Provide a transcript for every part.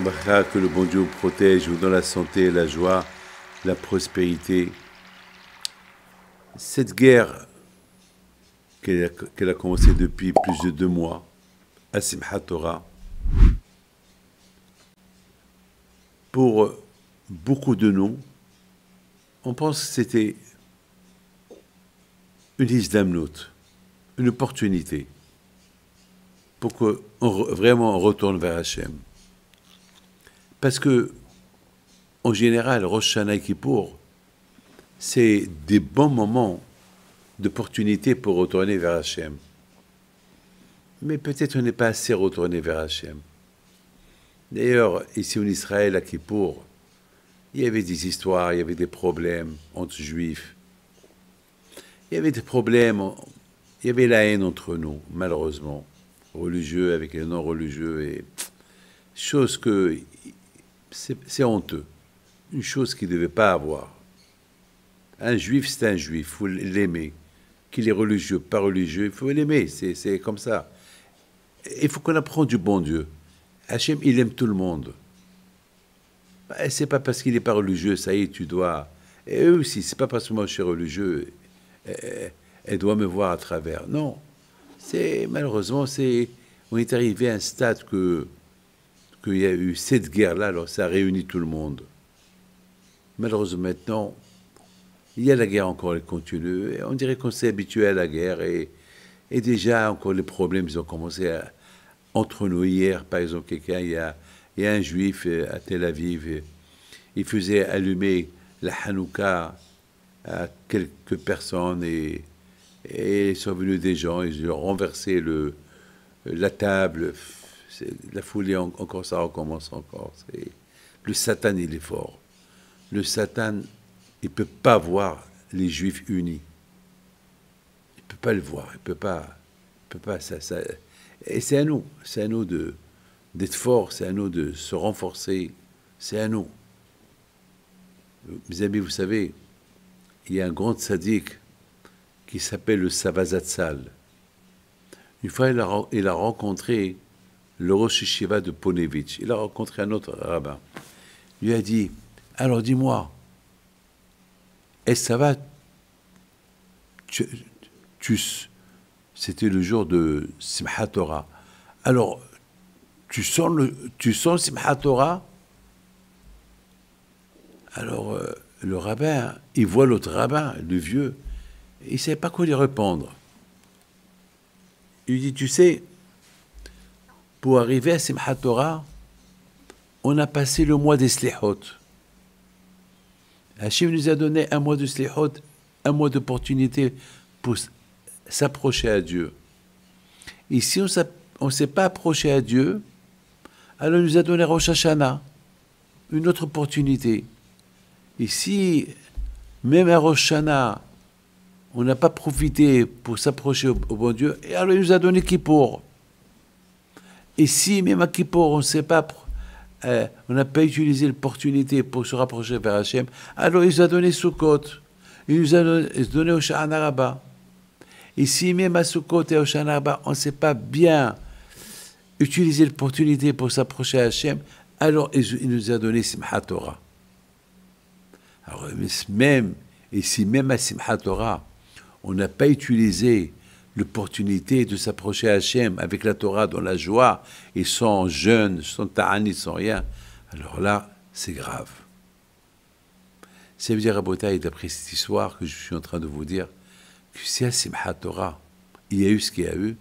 Que le bon Dieu vous protège, vous donne la santé, la joie, la prospérité. Cette guerre qu'elle a commencé depuis plus de 2 mois, à Simchat Torah, pour beaucoup de nous, on pense que c'était une isdamnout, une opportunité pour que vraiment on retourne vers Hachem. Parce que, en général, Rosh Hashanah et Kippour, c'est des bons moments d'opportunité pour retourner vers Hachem. Mais peut-être on n'est pas assez retourné vers Hachem. D'ailleurs, ici en Israël, à Kippour, il y avait des histoires, il y avait des problèmes entre juifs. Il y avait des problèmes, il y avait la haine entre nous, malheureusement. Religieux avec les non-religieux. Et chose que c'est honteux. Une chose qu'il ne devait pas avoir. Un juif, c'est un juif, il faut l'aimer. Qu'il est religieux, pas religieux, il faut l'aimer, c'est comme ça. Il faut qu'on apprenne du bon Dieu. Hachem, il aime tout le monde. C'est pas parce qu'il n'est pas religieux, ça y est, tu dois... Et eux aussi, c'est pas parce que moi je suis religieux, elle doit me voir à travers. Non, malheureusement, on est arrivé à un stade qu'il y a eu cette guerre-là, alors ça a réuni tout le monde. Malheureusement, maintenant, il y a la guerre encore, elle continue. Et on dirait qu'on s'est habitué à la guerre et déjà, encore les problèmes, ils ont commencé entre nous. Hier, par exemple, il y a un juif à Tel Aviv, il faisait allumer la Hanouka à quelques personnes et ils sont venus des gens, ils ont renversé la table. La foulée, encore ça recommence encore. Le Satan, il est fort. Le Satan, il ne peut pas voir les Juifs unis. Il ne peut pas le voir. Il ne peut pas ça. Et c'est à nous d'être forts, c'est à nous de se renforcer, c'est à nous. Mes amis, vous savez, il y a un grand tzaddik qui s'appelle le Savazatzal. Une fois, il a rencontré le Rosh Yeshiva de Ponevitch. Il a rencontré un autre rabbin. Il lui a dit, alors dis-moi, est-ce que ça va c'était le jour de Simchat Torah. Alors, tu sens Simchat Torah? Alors, le rabbin, il voit l'autre rabbin, le vieux, il ne savait pas quoi lui répondre. Il lui dit, tu sais, pour arriver à Simchat Torah, on a passé le mois des Slihot. Hachem nous a donné un mois de Slihot, un mois d'opportunité pour s'approcher à Dieu. Et si on ne s'est pas approché à Dieu, alors il nous a donné Rosh Hashanah, une autre opportunité. Et si, même à Rosh Hashanah, on n'a pas profité pour s'approcher au bon Dieu, et alors il nous a donné Kippour. Et si, même à Kippour, on n'a pas utilisé l'opportunité pour se rapprocher vers Hachem, alors il nous a donné Sukkot, il nous a donné Hoshana Rabbah. Et si même à Sukkot et Hoshana Rabbah, on ne sait pas bien utiliser l'opportunité pour s'approcher à Hachem, alors il nous a donné Simchat Torah. Alors, même à Simchat Torah, on n'a pas utilisé l'opportunité de s'approcher à Hachem avec la Torah dans la joie et sans jeûne, sans ta'anit, sans rien, alors là, c'est grave. Ça veut dire, Rabotai, d'après cette histoire que je suis en train de vous dire, que si à Simchat Torah, il y a eu ce qu'il y a eu,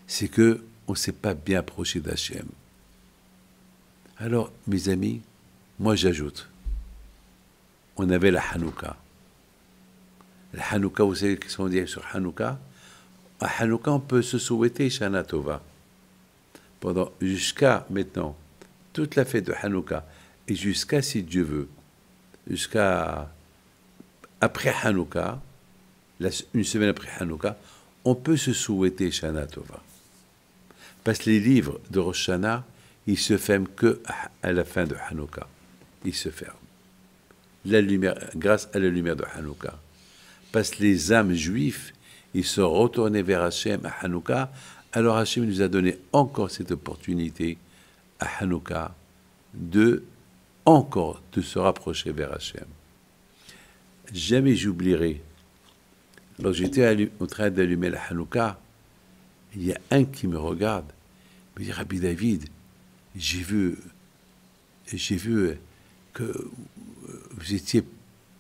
c'est qu'on ne s'est pas bien approché d'Hachem. Alors, mes amis, moi j'ajoute, on avait la Hanouka. La Hanouka, vous savez ce qu'on dit sur Hanouka? À Hanouka, on peut se souhaiter Shana Tova. Jusqu'à maintenant, toute la fête de Hanouka, et jusqu'à, si Dieu veut, jusqu'à après Hanouka, une semaine après Hanouka, on peut se souhaiter Shana Tova. Parce que les livres de Rosh Hashanah, ils se ferment qu'à la fin de Hanouka. Ils se ferment. La lumière, grâce à la lumière de Hanouka. Parce que les âmes juives, ils sont retournés vers Hachem à Hanouka. Alors Hachem nous a donné encore cette opportunité à Hanouka de encore de se rapprocher vers Hachem. Jamais j'oublierai, lorsque j'étais en train d'allumer la Hanouka, il y a un qui me regarde, me dit, Rabbi David, j'ai vu que vous étiez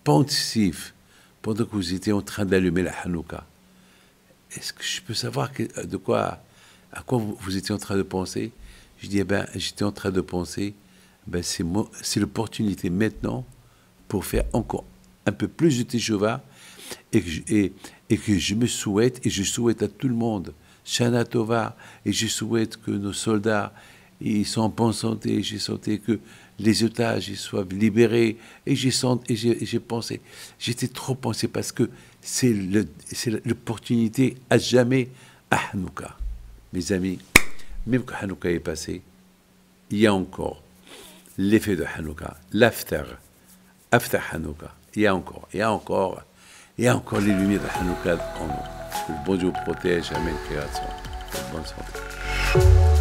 pensif pendant que vous étiez en train d'allumer la Hanouka. Est-ce que je peux savoir à quoi vous étiez en train de penser? Je dis, j'étais en train de penser, c'est l'opportunité maintenant pour faire encore un peu plus de Teshuvah et que je me souhaite, et je souhaite à tout le monde, Shana Tova, et je souhaite que nos soldats ils sont en bonne santé, j'ai souhaité que les otages ils soient libérés, et j'ai pensé, j'étais trop pensé parce que c'est l'opportunité à jamais à Hanouka. Mes amis, même que Hanouka est passé, il y a encore l'effet de Hanouka, l'after Hanouka, il y a encore les lumières de Hanouka en nous. Que le bon Dieu protège, Amen, création. Bonne santé.